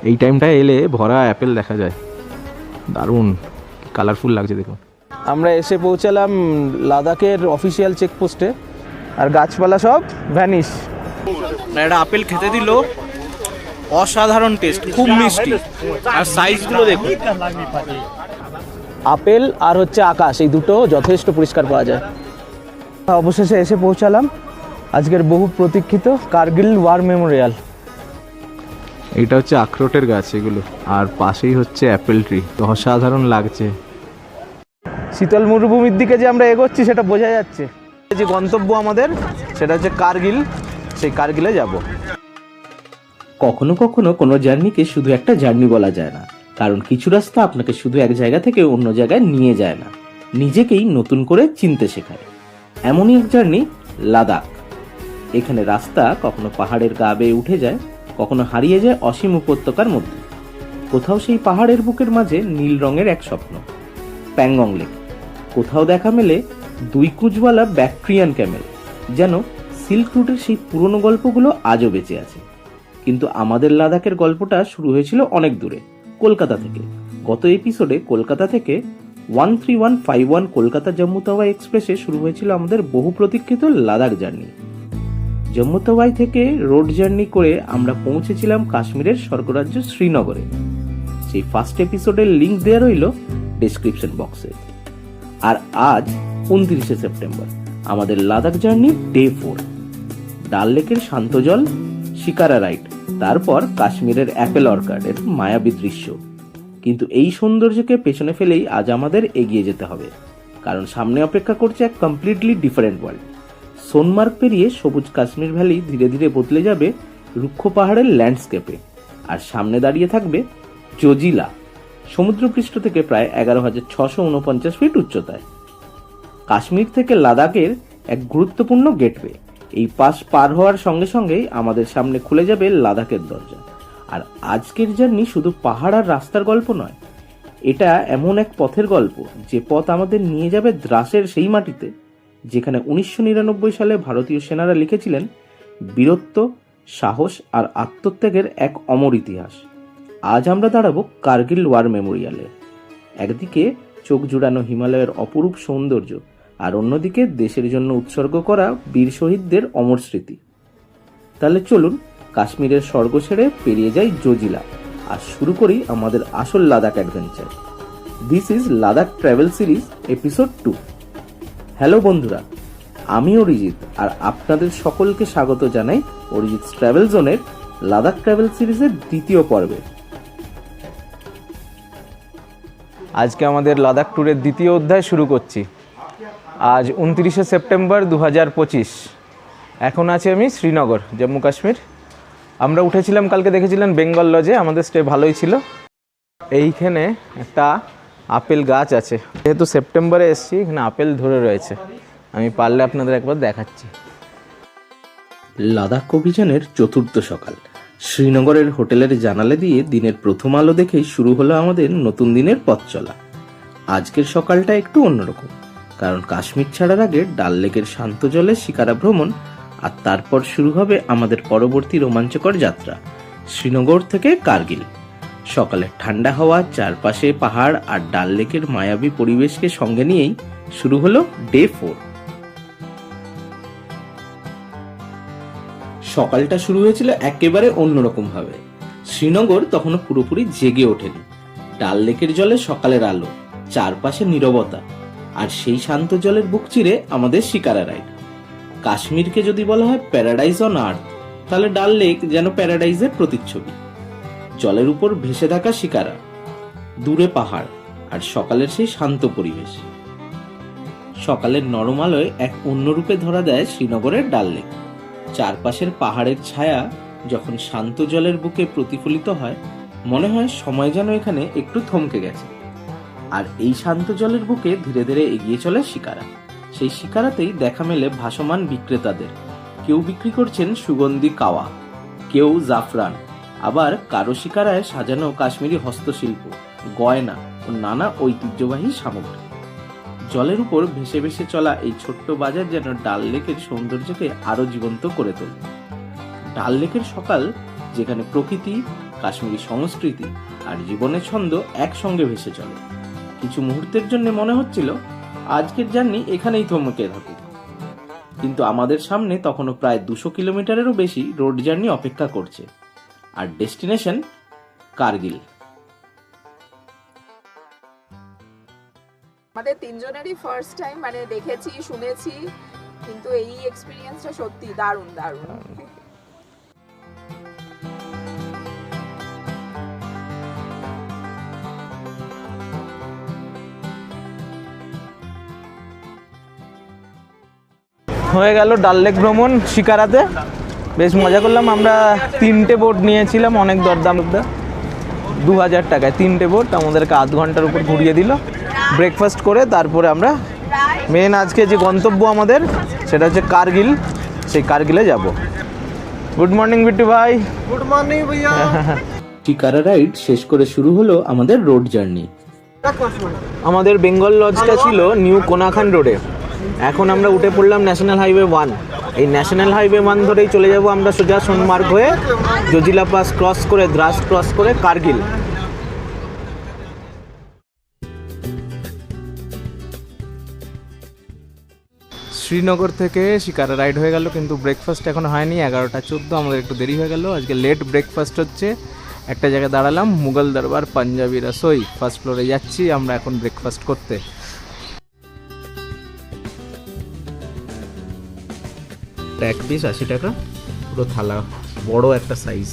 এই টাইমটায় এলে ভরা অ্যাপেল দেখা যায়, দারুণ কালারফুল লাগছে দেখুন। আমরা এসে পৌঁছালাম লাদাখের অফিসিয়াল চেকপোস্টে, আর গাছপালা সব ভ্যানিশ। একটা আপেল খেতে দিল, অসাধারণ টেস্ট, খুব মিষ্টি, আর সাইজগুলো দেখুন। আপেল আর হচ্ছে আকাশ, এই দুটো যথেষ্ট পরিষ্কার পাওয়া যায়। অবশেষে এসে পৌঁছালাম আজকের বহু প্রতীক্ষিত কার্গিল ওয়ার মেমোরিয়াল। এটা হচ্ছে আখরোটের গাছ এগুলো, আর পাশেই হচ্ছে অ্যাপেল ট্রি, তো অসাধারণ লাগছে। শীতল মরুভূমির দিকে যে আমরা এগোচ্ছি সেটা বোঝা যাচ্ছে। যে গন্তব্য আমাদের সেটা হচ্ছে কার্গিল, সেই কার্গিলে যাব। কখনো কখনো কোনো জার্নিকে শুধু একটা জার্নি বলা যায় না, কারণ কিছু রাস্তা আপনাকে শুধু এক জায়গা থেকে অন্য জায়গায় নিয়ে যায় না, নিজেকেই নতুন করে চিনতে শেখায়। এমনই এক জার্নি লাদাখ। এখানে রাস্তা কখনো পাহাড়ের গা বেয়ে উঠে যায়, কখনো হারিয়ে যায় অসীম উপত্যকার মধ্যে। কোথাও সেই পাহাড়ের বুকের মাঝে নীল রঙের এক স্বপ্ন, প্যাংগং লেক। কোথাও দেখা মেলে 2 কুচওয়ালা ব্যাকট্রিয়ান ক্যামেল, যেন সিল্ক রুটের সেই পুরনো গল্পগুলো আজও বেঁচে আছে। কিন্তু আমাদের লাদাখের গল্পটা শুরু হয়েছিল অনেক দূরে, কলকাতা থেকে। গত এপিসোডে কলকাতা থেকে 13151 কলকাতা জম্মু তাওয়াই এক্সপ্রেসে শুরু হয়েছিল আমাদের বহু প্রতীক্ষিত লাদাখ জার্নি। জম্মু তাওয়াই থেকে রোড জার্নি করে আমরা পৌঁছেছিলাম কাশ্মীরের স্বর্গরাজ্য শ্রীনগরে। সেই ফার্স্ট এপিসোডের লিঙ্ক দেওয়া রইল ডেসক্রিপশন বক্সে। আর আজ 29শে সেপ্টেম্বর আমাদের লাদাখ জার্নি ডে 4। ডাল লেকের শান্ত জল, শিকারা রাইড, তারপর কাশ্মীরের অ্যাপেল অর্কার্ডের মায়াবী দৃশ্য। কিন্তু এই সৌন্দর্যকে পেছনে ফেলেই আজ আমাদের এগিয়ে যেতে হবে, কারণ সামনে অপেক্ষা করছে এক কমপ্লিটলি ডিফারেন্ট ওয়ার্ল্ড। সোনমার্গ পেরিয়ে সবুজ কাশ্মীর ভ্যালি ধীরে ধীরে বদলে যাবে রুক্ষ পাহাড়ের ল্যান্ডস্কেপে, আর সামনে দাঁড়িয়ে থাকবে জোজিলা, সমুদ্রপৃষ্ঠ থেকে প্রায় 11,649 ফিট উচ্চতায়। কাশ্মীর থেকে লাদাখের এক গুরুত্বপূর্ণ গেটওয়ে। এই পাস পার হওয়ার সঙ্গে সঙ্গেই আমাদের সামনে খুলে যাবে লাদাখের দরজা। আর আজকের জার্নি শুধু পাহাড় আর রাস্তার গল্প নয়, এটা এমন এক পথের গল্প যে পথ আমাদের নিয়ে যাবে দ্রাসের সেই মাটিতে, যেখানে 1999 সালে ভারতীয় সেনারা লিখেছিলেন বীরত্ব, সাহস আর আত্মত্যাগের এক অমর ইতিহাস। আজ আমরা দাঁড়াবো কার্গিল ওয়ার মেমোরিয়ালে। একদিকে চোখ জুড়ানো হিমালয়ের অপরূপ সৌন্দর্য, আর অন্যদিকে দেশের জন্য উৎসর্গ করা বীর শহীদদের অমর স্মৃতি। তাহলে চলুন কাশ্মীরের স্বর্গ ছেড়ে পেরিয়ে যাই জোজিলা, আর শুরু করি আমাদের আসল Ladakh adventure. This is Ladakh travel series episode 2। Hello বন্ধুরা, আমি অরিজিৎ, আর আপনাদের সকলকে স্বাগত জানাই অরিজিৎ ট্রাভেল জোনের লাদাখ ট্রাভেল সিরিজের দ্বিতীয় পর্বে। আজকে আমাদের লাদাখ ট্যুরের দ্বিতীয় অধ্যায় শুরু করছি। আজ 29শে সেপ্টেম্বর 2025। এখন আছি আমি শ্রীনগর, জম্মু কাশ্মীর। আমরা উঠেছিলাম কালকে, দেখেছিলেন বেঙ্গল লজে, আমাদের স্টে ভালোই ছিল। এইখানে একটা আপেল গাছ আছে, যেহেতু সেপ্টেম্বরে এসেছি এখানে আপেল ধরে রয়েছে, আমি পারলে আপনাদের একবার দেখাচ্ছি। লাদাখ অভিযানের চতুর্থ সকাল। শ্রীনগরের হোটেলের জানালা দিয়ে দিনের প্রথম আলো দেখেই শুরু হলো আমাদের নতুন দিনের পথ চলা। আজকের সকালটা একটু অন্যরকম, কারণ কাশ্মীর ছাড়ার আগে ডাল লেকের শান্ত জলে শিকারা ভ্রমণ, আর তারপর শুরু হবে আমাদের পরবর্তী রোমাঞ্চকর যাত্রা শ্রীনগর থেকে কার্গিল। সকালের ঠান্ডা হাওয়া, চারপাশে পাহাড় আর ডাল লেকের মায়াবী পরিবেশকে সঙ্গে নিয়েই শুরু হলো ডে 4। সকালটা শুরু হয়েছিল একেবারে অন্যরকম ভাবে। শ্রীনগর তখনও পুরোপুরি জেগে ওঠেনি। ডাল লেকের জলে সকালের আলো, চারপাশে নীরবতা, আর সেই শান্ত জলের বুক চিরে আমাদের শিকারা রাইড। কাশ্মীরকে যদি বলা হয় প্যারাডাইজ অন আর্থ, তাহলে ডাল লেক যেন প্যারাডাইজের প্রতিচ্ছবি। জলের উপর ভেসে থাকা শিকারা, দূরে পাহাড়, আর সকালের সেই শান্ত পরিবেশ। সকালের নরম আলোয় এক অন্য রূপে ধরা দেয় শ্রীনগরের ডাল লেক। চারপাশের পাহাড়ের ছায়া যখন শান্ত জলের বুকে প্রতিফলিত হয়, মনে হয় সময় যেন এখানে একটু থমকে গেছে। আর এই শান্ত জলের বুকে ধীরে ধীরে এগিয়ে চলে শিকারা। সেই শিকারাতেই দেখা মেলে ভাসমান বিক্রেতাদের। কেউ বিক্রি করছেন সুগন্ধি কাওয়া, কেউ জাফরান, আবার কারো শিকারায় সাজানো কাশ্মীরি হস্তশিল্প, গয়না ও নানা ঐতিহ্যবাহী সামগ্রী। জলের উপর ভেসে ভেসে চলা এই ছোট্ট বাজার যেন ডাল লেকের সৌন্দর্যকে আরো জীবন্ত করে তোলে। ডাল লেকের সকাল, যেখানে প্রকৃতি, কাশ্মীরি সংস্কৃতি আর জীবনের ছন্দ একসঙ্গে ভেসে চলে। কিছু মুহূর্তের জন্য মনে হচ্ছিল আজকের জার্নি এখানেই থমকে থাকুক, কিন্তু আমাদের সামনে তখনও প্রায় 200 কিলোমিটারেরও বেশি রোড জার্নি অপেক্ষা করছে, আর ডেস্টিনেশন কার্গিল। আমাদের তিনজনেরই ফার্স্ট টাইম, মানে দেখেছি শুনেছি, কিন্তু এই এক্সপিরিয়েন্সটা সত্যি দারুণ দারুণ। হয়ে গেল ডাল লেক ভ্রমণ শিকারাতে। বেশ মজা করলাম। আমরা 3টে বোট নিয়েছিলাম, অনেক দরদাম, 2000 টাকায় 3টে বোট। আমাদেরকে আধ ঘন্টার উপর ঘুরিয়ে দিল। ব্রেকফাস্ট করে তারপরে আমরা মেন আজকে যে গন্তব্য আমাদের সেটা হচ্ছে কার্গিল, সেই কার্গিলে যাব। গুড মর্নিং বিট্টু ভাই। गुड मॉर्निंग भैया। শিকারা রাইড শেষ করে শুরু হলো আমাদের রোড জার্নি। আমাদের বেঙ্গল লজটা ছিল নিউ কোনাখান রোডে। এখন আমরা উঠে পড়লাম ন্যাশনাল হাইওয়ে 1। এই ন্যাশনাল হাইওয়ে 1 ধরেই চলে যাব আমরা সোজা সোনমার্গ হয়ে, জজিলা পাস ক্রস করে, দ্রাস ক্রস করে কার্গিল। শ্রীনগর থেকে শিকারা রাইড হয়ে গেল, কিন্তু ব্রেকফাস্ট এখন হয়নি। 11:14, আমাদের একটু দেরি হয়ে গেল। আজকে লেট ব্রেকফাস্ট হচ্ছে। একটা জায়গায় দাঁড়ালাম, মুঘল দরবার পাঞ্জাবি রসোই, ফার্স্ট ফ্লোরে যাচ্ছি আমরা এখন ব্রেকফাস্ট করতে। এক পিস 80 টাকা, পুরো থালা, বড় একটা সাইজ।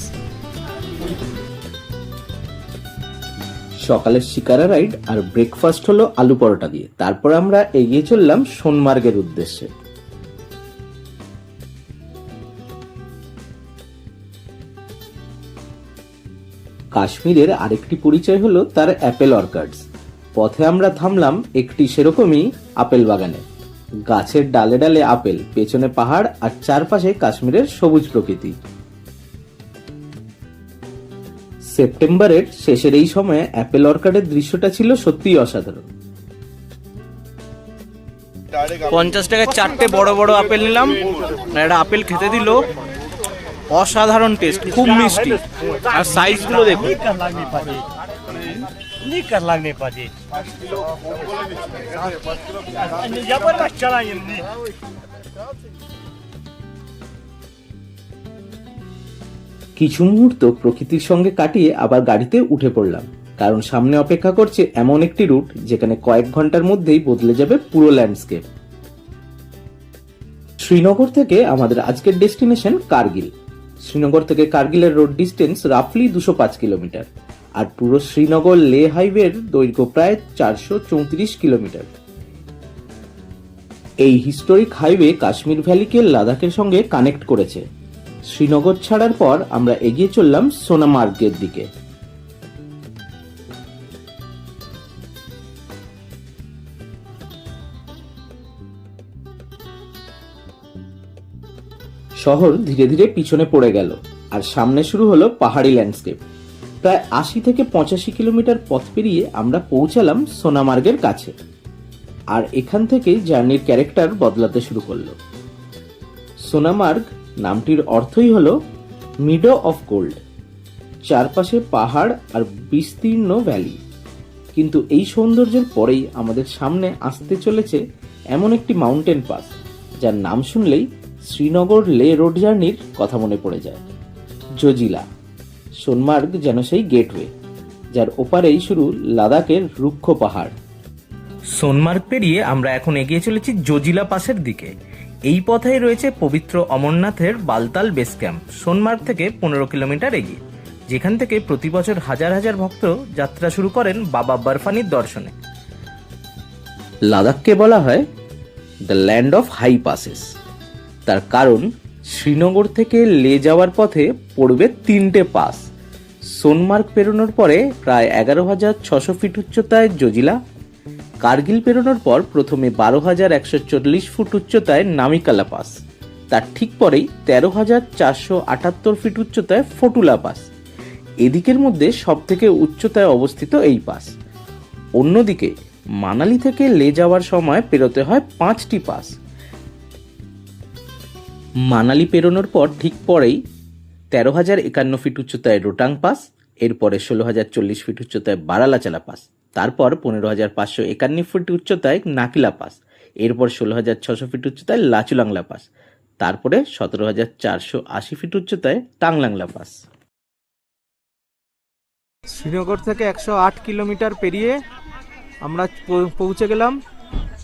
সকালের শিকারা রাইড আর ব্রেকফাস্ট হলো আলু পরোটা দিয়ে। তারপর আমরা এগিয়ে চললাম সোনমার্গের উদ্দেশ্যে। কাশ্মীরের আরেকটি পরিচয় হলো তার অ্যাপেল অর্কার্ডস। পথে আমরা থামলাম একটি সেরকমই আপেল বাগানে। গাছের ডালে ডালে আপেল, পেছনে পাহাড় আর চারপাশে কাশ্মীরের সবুজ প্রকৃতি। সেপ্টেম্বরের শেষের এই সময়ে অ্যাপেল অর্কার্ডের দৃশ্যটা ছিল সত্যিই অসাধারণ। 50 টাকায় 4টে বড় বড় আপেল নিলাম। একটা আপেল খেতে দিল, অসাধারণ টেস্ট, খুব মিষ্টি। আর সাইজগুলো দেখুন। निकर लगने पाजे जबरदस्त चलाएंगे। কিছু মুহূর্ত প্রকৃতির সঙ্গে কাটিয়ে আবার গাড়িতে উঠে পড়লাম, কারণ সামনে অপেক্ষা করছে এমন একটি রুট যেখানে কয়েক ঘন্টার মধ্যেই বদলে যাবে পুরো ল্যান্ডস্কেপ। শ্রীনগর থেকে আমাদের আজকের ডেস্টিনেশন কার্গিল। শ্রীনগর থেকে কার্গিলের রোড ডিস্টেন্স রাফলি 205 কিলোমিটার, আর পুরো শ্রীনগর লে হাইওয়ের দৈর্ঘ্য প্রায় 434 কিলোমিটার। এই হিস্টোরিক হাইওয়ে কাশ্মীর ভ্যালিকে লাদাখের সঙ্গে কানেক্ট করেছে। শ্রীনগর ছাড়ার পর আমরা এগিয়ে চললাম সোনামার্গের দিকে। শহর ধীরে ধীরে পিছনে পড়ে গেল, আর সামনে শুরু হলো পাহাড়ি ল্যান্ডস্কেপ। প্রায় 80 থেকে 85 কিলোমিটার পথ পেরিয়ে আমরা পৌঁছালাম সোনামার্গের কাছে, আর এখান থেকেই জার্নির ক্যারেক্টার বদলাতে শুরু করলো। সোনামার্গ নামটির অর্থই হলো মিডো অফ গোল্ড। চারপাশে পাহাড় আর বিস্তীর্ণ ভ্যালি, কিন্তু এই সৌন্দর্যের পরেই আমাদের সামনে আসতে চলেছে এমন একটি মাউন্টেন পাস যার নাম শুনলেই শ্রীনগর লে রোড জার্নির কথা মনে পড়ে যায়। জজিলা। সোনমার্গ যেন সেই গেটওয়ে, যার ওপারেই শুরু লাদাখের রুক্ষ পাহাড়। সোনমার্গ পেরিয়ে আমরা এখন এগিয়ে চলেছি জজিলা পাসের দিকে। এই পথেই রয়েছে পবিত্র অমরনাথের বালতাল বেস ক্যাম্প, সোনমার্গ থেকে 15 কিলোমিটার এগিয়ে, যেখান থেকে প্রতি বছর হাজার হাজার ভক্ত যাত্রা শুরু করেন বাবা বরফানির দর্শনে। লাদাখকে বলা হয় the land of high passes. তার কারণ শ্রীনগর থেকে লে যাওয়ার পথে পড়বে 3টে পাস। সোনমার্গ পেরোনোর পরে প্রায় 11,600 ফিট উচ্চতায় জজিলা। কার্গিল পেরোনোর পর প্রথমে 12,140 ফুট উচ্চতায় নামিকালা পাস, তার ঠিক পরেই 13,478 ফিট উচ্চতায় ফটুলা পাস। এদিকের মধ্যে সব থেকে উচ্চতায় অবস্থিত এই পাস। অন্যদিকে মানালি থেকে লে যাওয়ার সময় পেরোতে হয় 5টি পাস। মানালি পেরোনোর পর ঠিক পরেই 13,051 ফিট উচ্চতায় রোটাং পাস, এরপরে 16,040 ফিট উচ্চতায় বারালাচালা পাস, তারপর 15,551 ফিট উচ্চতায় নাকিলা পাস, এরপর 16,600 ফিট উচ্চতায় লাচুলাংলা পাস, তারপরে 17,480 ফিট উচ্চতায় টাংলাংলা পাস। শ্রীনগর থেকে 108 কিলোমিটার পেরিয়ে আমরা পৌঁছে গেলাম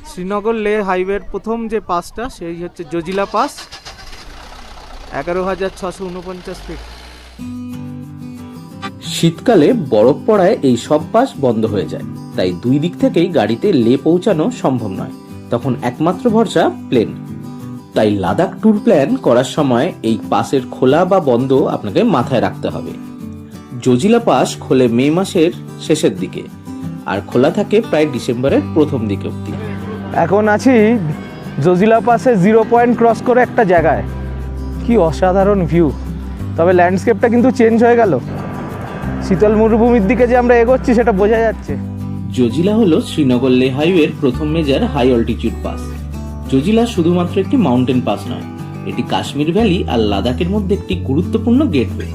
শ্রীনগর লেহ হাইওয়ের প্রথম যে পাসটা, সেই হচ্ছে জজিলা পাস, 11,649 ফিট। শীতকালে বরফ পড়ায় এই সব পাস বন্ধ হয়ে যায়, তাই দুই দিক থেকেই গাড়িতে লে পৌঁছানো সম্ভব নয়। তখন একমাত্র ভরসা প্লেন। তাই লাদাখ ট্যুর প্ল্যান করার সময় এই পাসের খোলা বা বন্ধ আপনাকে মাথায় রাখতে হবে। জজিলা পাস খোলে মে মাসের শেষের দিকে আর খোলা থাকে প্রায় ডিসেম্বরের প্রথম দিকে অবধি। এখন আছি জজিলা পাসে 0 পয়েন্ট ক্রস করে একটা জায়গায়। কি অসাধারণ ভিউ! তবে ল্যান্ডস্কেপটা কিন্তু চেঞ্জ হয়ে গেল। শীতল মরুভূমির দিকে যে আমরা এগোচ্ছি সেটা বোঝা যাচ্ছে। জজিলা হলো শ্রীনগর লে হাইওয়ের প্রথম major high altitude pass. Zojila শুধুমাত্র একটি মাউন্টেন পাস নয়, এটি কাশ্মীর ভ্যালি আর লাদাখের মধ্যে একটি গুরুত্বপূর্ণ গেটওয়ে।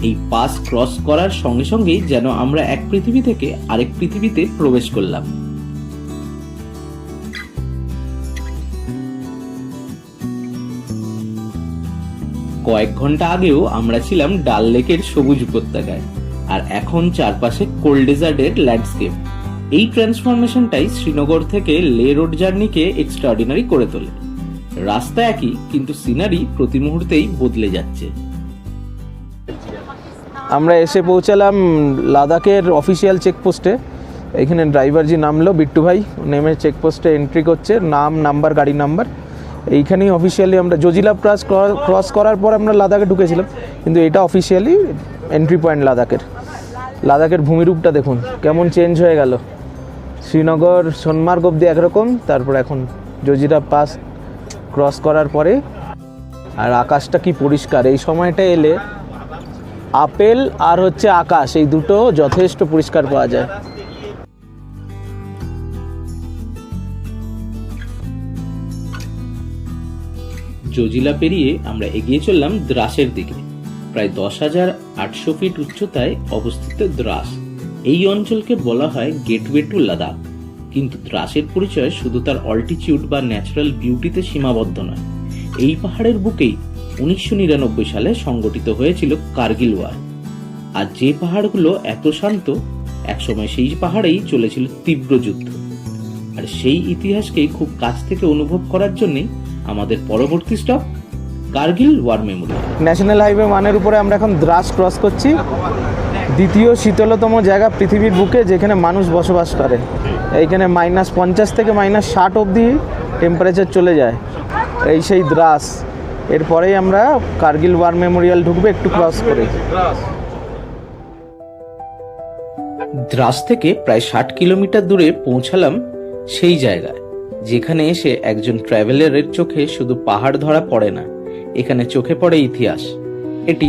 এই পাস ক্রস করার সঙ্গে সঙ্গেই যেন আমরা এক পৃথিবী থেকে আরেক পৃথিবীতে প্রবেশ করলাম। কয়েক ঘন্টা আগেও আমরা ছিলাম ডাল লেকের সবুজ উপত্যকায়, আর এখন চারপাশে কোল্ড ডেজার্টের ল্যান্ডস্কেপ। এই ট্রান্সফরমেশনটাই শ্রীনগর থেকে লে রোড জার্নিকে এক্সট্রাঅর্ডিনারি করে তোলে। রাস্তা একই, কিন্তু সিনারি প্রতি মুহূর্তেই বদলে যাচ্ছে। আমরা এসে পৌঁছালাম লাদাখের অফিসিয়াল চেকপোস্টে। এখানে ড্রাইভার জি নামলো, বিট্টু ভাই নেমে চেকপোস্টে এন্ট্রি করছে, নাম, নাম্বার, গাড়ি নাম্বার। এইখানেই অফিসিয়ালি আমরা জজিলা পাস ক্রস করার পর আমরা লাদাখে ঢুকেছিলাম, কিন্তু এটা অফিসিয়ালি এন্ট্রি পয়েন্ট লাদাখের। লাদাখের ভূমিরূপটা দেখুন কেমন চেঞ্জ হয়ে গেল। শ্রীনগর সোনমার্গ অব্দি একরকম, তারপর এখন জজিলা পাস ক্রস করার পরে। আর আকাশটা কি পরিষ্কার! এই সময়টা এলে আপেল আর হচ্ছে আকাশ, এই দুটো যথেষ্ট পরিষ্কার পাওয়া যায়। জজিলা পেরিয়ে আমরা এগিয়ে চললাম দ্রাসের দিকে। প্রায় 10,800 ফিট উচ্চতায় অবস্থিত দ্রাস। এই অঞ্চলকে বলা হয় গেটওয়ে টু লাদাখ। কিন্তু দ্রাসের পরিচয় শুধু তার অল্টিটিউড বা ন্যাচারাল বিউটিতে সীমাবদ্ধ নয়। এই পাহাড়ের বুকেই 1999 সালে সংগঠিত হয়েছিল কার্গিল ওয়ার। আর যে পাহাড়গুলো এত শান্ত, একসময় সেই পাহাড়েই চলেছিল তীব্র যুদ্ধ। আর সেই ইতিহাসকেই খুব কাছ থেকে অনুভব করার জন্যই আমাদের পরবর্তী stop Kargil war memorial. National highway 1-এর উপরে আমরা এখন দ্রাস ক্রস করছি, দ্বিতীয় শীতলতম জায়গা পৃথিবীর বুকে যেখানে মানুষ বসবাস করে। এইখানে -50 থেকে -60 অবধি টেম্পারেচার চলে যায়। এই সেই দ্রাস। এরপরেই আমরা কার্গিল ওয়ার মেমোরিয়াল ঢুকবো একটু ক্রস করে। দ্রাস থেকে প্রায় 60 কিলোমিটার দূরে পৌঁছালাম সেই জায়গায় যেখানে এসে একজন ট্রাভেলারের চোখে শুধু পাহাড় ধরা পড়ে না, এখানে চোখে পড়ে ইতিহাস। এটি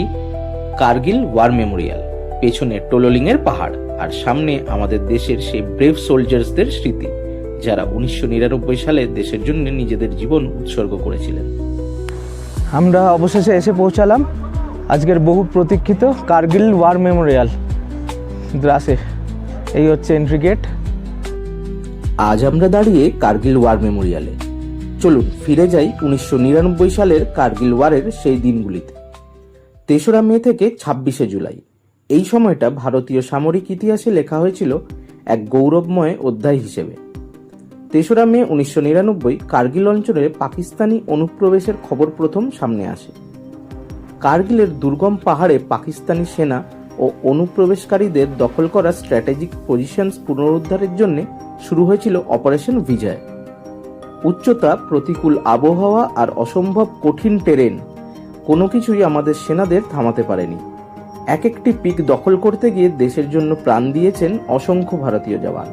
কার্গিল ওয়ার মেমোরিয়াল। পেছনে টোলোলিং এর পাহাড়, আর সামনে আমাদের দেশের সেই ব্রেভ সোলজার্সদের স্মৃতি, যারা 1999 সালে দেশের জন্য নিজেদের জীবন উৎসর্গ করেছিলেন। আমরা অবশেষে এসে পৌঁছালাম আজকের বহু প্রতীক্ষিত কার্গিল ওয়ার মেমোরিয়াল দ্রাসে। এই হচ্ছে এন্ট্রি গেট। আজ আমরা দাঁড়িয়ে কার্গিল ওয়ার মেমোরিয়ালে। চলুন ফিরে যাই 1999 সালের কার্গিল ওয়ারের সেই দিনগুলিতে। 3রা মে থেকে 26শে জুলাই। এই সময়টা ভারতীয় সামরিক ইতিহাসে লেখা হয়েছিল এক গৌরবময় অধ্যায় হিসেবে। 3রা মে 1999 কার্গিল অঞ্চলে পাকিস্তানি অনুপ্রবেশের খবর প্রথম সামনে আসে। কার্গিলের দুর্গম পাহাড়ে পাকিস্তানি সেনা ও অনুপ্রবেশকারীদের দখল করা স্ট্র্যাটেজিক পজিশনস পুনরুদ্ধারের জন্য শুরু হয়েছিল অপারেশন বিজয়। উচ্চতা, প্রতিকূল আবহাওয়া আর অসম্ভব কঠিন টেরেন কোনো কিছুই আমাদের সেনাদের থামাতে পারেনি। এক একটি পিক দখল করতে গিয়ে দেশের জন্য প্রাণ দিয়েছেন অসংখ্য ভারতীয় জওয়ান।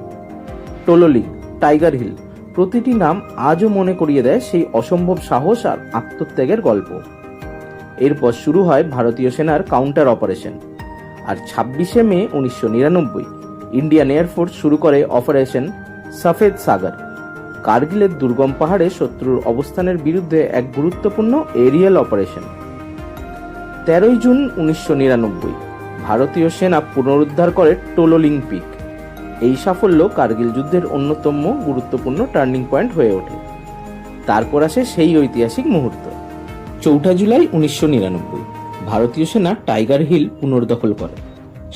টোলোলিং, টাইগার হিল, প্রতিটি নাম আজও মনে করিয়ে দেয় সেই অসম্ভব সাহস আর আত্মত্যাগের গল্প। এরপর শুরু হয় ভারতীয় সেনার কাউন্টার অপারেশন। আর 26শে মে 1999 ইন্ডিয়ান এয়ারফোর্স শুরু করে অপারেশন সফেদ সাগর। কার্গিলের দুর্গম পাহাড়ে শত্রুর অবস্থানের বিরুদ্ধে এক গুরুত্বপূর্ণ এরিয়াল অপারেশন। 13ই জুন 1999 ভারতীয় সেনা পুনরুদ্ধার করে টোলোলিং পিক। এই সাফল্য কার্গিল যুদ্ধের অন্যতম গুরুত্বপূর্ণ টার্নিং পয়েন্ট হয়ে ওঠে। তারপর আসে সেই ঐতিহাসিক মুহূর্ত। 4 জুলাই 1999 ভারতীয় সেনা টাইগার হিল পুনর্দখল করে।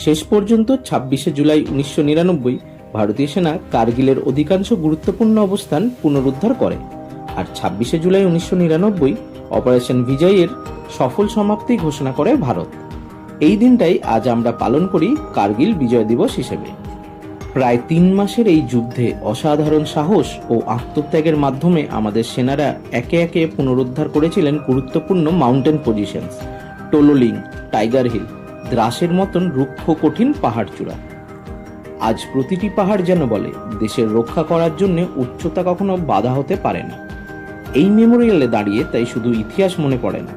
শেষ পর্যন্ত 26 জুলাই 1999 ভারতীয় সেনা কার্গিলের অধিকাংশ গুরুত্বপূর্ণ অবস্থান পুনরুদ্ধার করে। আর 26 জুলাই 1999 অপারেশন বিজয়ের সফল সমাপ্তি ঘোষণা করে ভারত। এই দিনটাই আজ আমরা পালন করি কার্গিল বিজয় দিবস হিসেবে। প্রায় 3 মাসের এই যুদ্ধে অসাধারণ সাহস ও আত্মত্যাগের মাধ্যমে আমাদের সেনারা একে একে পুনরুদ্ধার করেছিলেন গুরুত্বপূর্ণ mountain positions, Tololing, tiger hill, দ্রাসের মতন রুক্ষ কঠিন পাহাড় চূড়া। আজ প্রতিটি পাহাড় যেন বলে দেশের রক্ষা করার জন্য উচ্চতা কখনো বাধা হতে পারে না। এই মেমোরিয়ালে দাঁড়িয়ে তাই শুধু ইতিহাস মনে পড়ে না,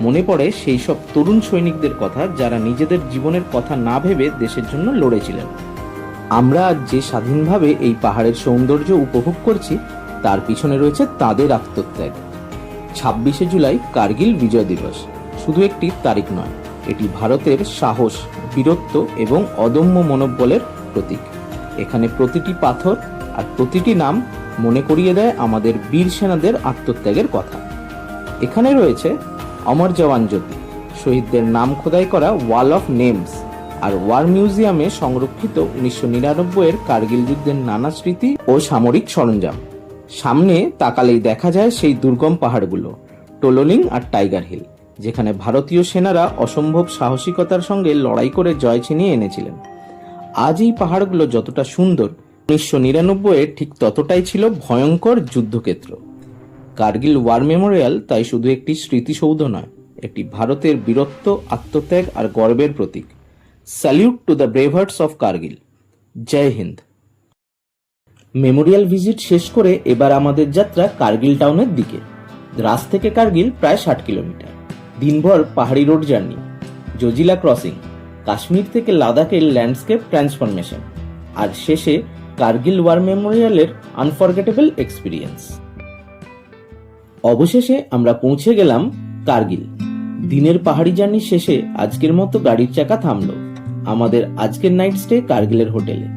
মনে পড়ে সেই সব তরুণ সৈনিকদের কথা যারা নিজেদের জীবনের কথা না ভেবে দেশের জন্য লড়েছিলেন। আমরা আজ যে স্বাধীনভাবে এই পাহাড়ের সৌন্দর্য উপভোগ করছি তার পিছনে রয়েছে তাদের আত্মত্যাগ। 26 জুলাই কার্গিল বিজয় দিবস শুধু একটি তারিখ নয়, এটি ভারতের সাহস, বীরত্ব এবং অদম্য মনোবলের প্রতীক। এখানে প্রতিটি পাথর আর প্রতিটি নাম মনে করিয়ে দেয় আমাদের বীর সেনাদের আত্মত্যাগের কথা। এখানে রয়েছে অমর জওয়ান জ্যোতি, শহীদদের নাম খোদাই করা wall of names, R war মিউজিয়ামে সংরক্ষিত 1999 কার্গিল যুদ্ধের নানা স্মৃতি ও সামরিক সরঞ্জাম। সামনে তাকালেই দেখা যায় সেই দুর্গম পাহাড়গুলো, টোলোলিং আর টাইগার হিল, যেখানে ভারতীয় সেনারা অসম্ভব সাহসিকতার সঙ্গে লড়াই করে জয় ছিনিয়ে এনেছিলেন। আজ এই পাহাড়গুলো যতটা সুন্দর, 1999 ঠিক ততটাই ছিল ভয়ঙ্কর যুদ্ধক্ষেত্র। কার্গিল ওয়ার মেমোরিয়াল তাই শুধু একটি স্মৃতিসৌধ নয়, একটি ভারতের বীরত্ব, আত্মত্যাগ আর গর্বের প্রতীক। Salute to the brave hearts of Kargil. জয় হিন্দ। মেমোরিয়াল ভিজিট শেষ করে এবার আমাদের যাত্রা কার্গিল টাউনের দিকে। দ্রাস থেকে কার্গিল প্রায় 60 কিলোমিটার। দিনভর পাহাড়ি road journey, Zojila crossing, Kashmir থেকে লাদাখের ল্যান্ডস্কেপ ট্রান্সফরমেশন, আর শেষে কার্গিল ওয়ার মেমোরিয়ালের আনফরগেটেবল এক্সপিরিয়েন্স। অবশেষে আমরা পৌঁছে গেলাম কার্গিল। দিনের পাহাড়ি জার্নি শেষে আজকের মতো গাড়ির চাকা থামলো আমাদের আজকের নাইট স্টে কার্গিলের হোটেলে।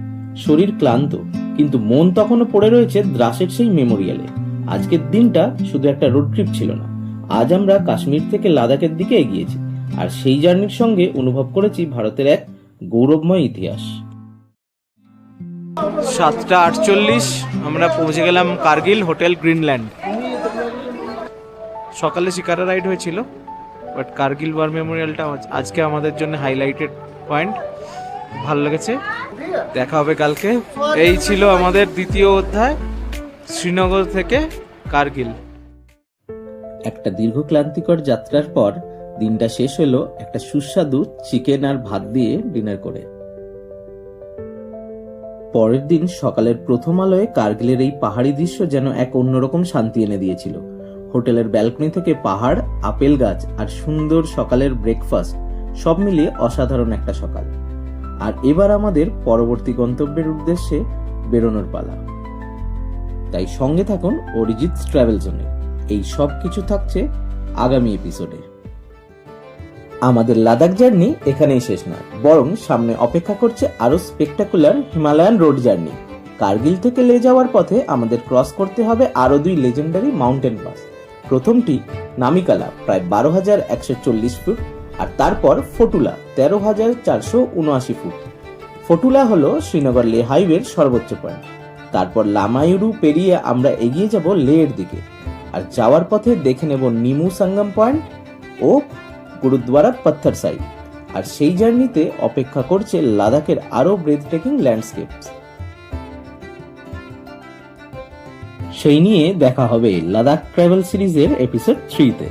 শরীর ক্লান্ত, কিন্তু মন তখনও পড়ে রয়েছে দ্রাসের সেই মেমোরিয়ালে। আজকের দিনটা শুধু একটা রোড ট্রিপ ছিল না, আজ আমরা কাশ্মীর থেকে লাদাখের দিকে এগিয়েছি, আর সেই জার্নির সঙ্গে অনুভব করেছি ভারতের এক গৌরবময় ইতিহাস। 7:48 আমরা পৌঁছে গেলাম কার্গিল হোটেল গ্রিনল্যান্ড। সকালে শিকারা রাইড হয়েছিল, বাট কার্গিল ওয়ার মেমোরিয়ালটা আজকে আমাদের জন্য হাইলাইটেড পয়েন্ট। ভালো লেগেছে, দেখা হবে কালকে। এই ছিল আমাদের দ্বিতীয় অধ্যায়, শ্রীনগর থেকে কার্গিল। একটা দীর্ঘ ক্লান্তিকর যাত্রার পর দিনটা শেষ হলো একটা সুস্বাদু চিকেন আর ভাত দিয়ে ডিনার করে। পরের দিন সকালের প্রথম আলোয় কার্গিলের এই পাহাড়ি দৃশ্য যেন এক অন্যরকম শান্তি এনে দিয়েছিল। হোটেলের ব্যালকনি থেকে পাহাড়, আপেল গাছ আর সুন্দর সকালের ব্রেকফাস্ট সব মিলিয়ে অসাধারণ একটা সকাল। আর এবার আমাদের পরবর্তী গন্তব্যের উদ্দেশ্যে বেরোনোর পালা। তাই সঙ্গে থাকুন অরিজিৎ ট্রাভেল জোনে। এই সব কিছু থাকছে আগামী এপিসোডে। আমাদের লাদাখ জার্নি এখানেই শেষ নয়, বরং সামনে অপেক্ষা করছে আরো spectacular Himalayan road journey. Kargil থেকে লে যাওয়ার পথে আমাদের ক্রস করতে হবে আরো 2 লেজেন্ডারি মাউন্টেন পাস। প্রথমটি নামিকালা, প্রায় 12,140 ফুট, আর তারপর ফটুলা, 13,479 ফুট। ফটুলা হলো শ্রীনগর লে হাইওয়ের সর্বোচ্চ পয়েন্ট। তারপর লামায়ুরু পেরিয়ে আমরা এগিয়ে যাব লের দিকে, আর যাওয়ার পথে দেখে নেব নিমু সঙ্গম পয়েন্ট ও গুরুদ্বারা পাথর সাইড। আর সেই জার্নিতে অপেক্ষা করছে লাদাখের আরো ব্রেথ টেকিং ল্যান্ডস্কেপস। সেই নিয়ে দেখা হবে লাদাখ ট্রাভেল সিরিজের এপিসোড 3-তে।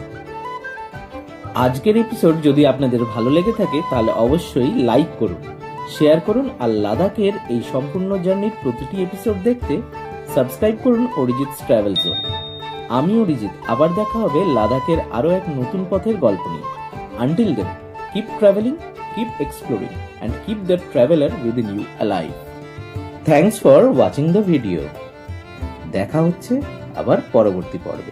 আজকের এপিসোড যদি আপনাদের ভালো লেগে থাকে তাহলে অবশ্যই লাইক করুন, শেয়ার করুন, আর লাদাখের এই সম্পূর্ণ জার্নির প্রতিটি এপিসোড দেখতে সাবস্ক্রাইব করুন অরিজিৎ ট্রাভেল জোন। আমি অরিজিৎ, আবার দেখা হবে লাদাখের আরো এক নতুন পথের গল্প নিয়ে। Until then, keep travelling, keep exploring, and keep the traveler within you alive. Thanks for watching the video. দেখা হচ্ছে আবার পরবর্তী পর্বে।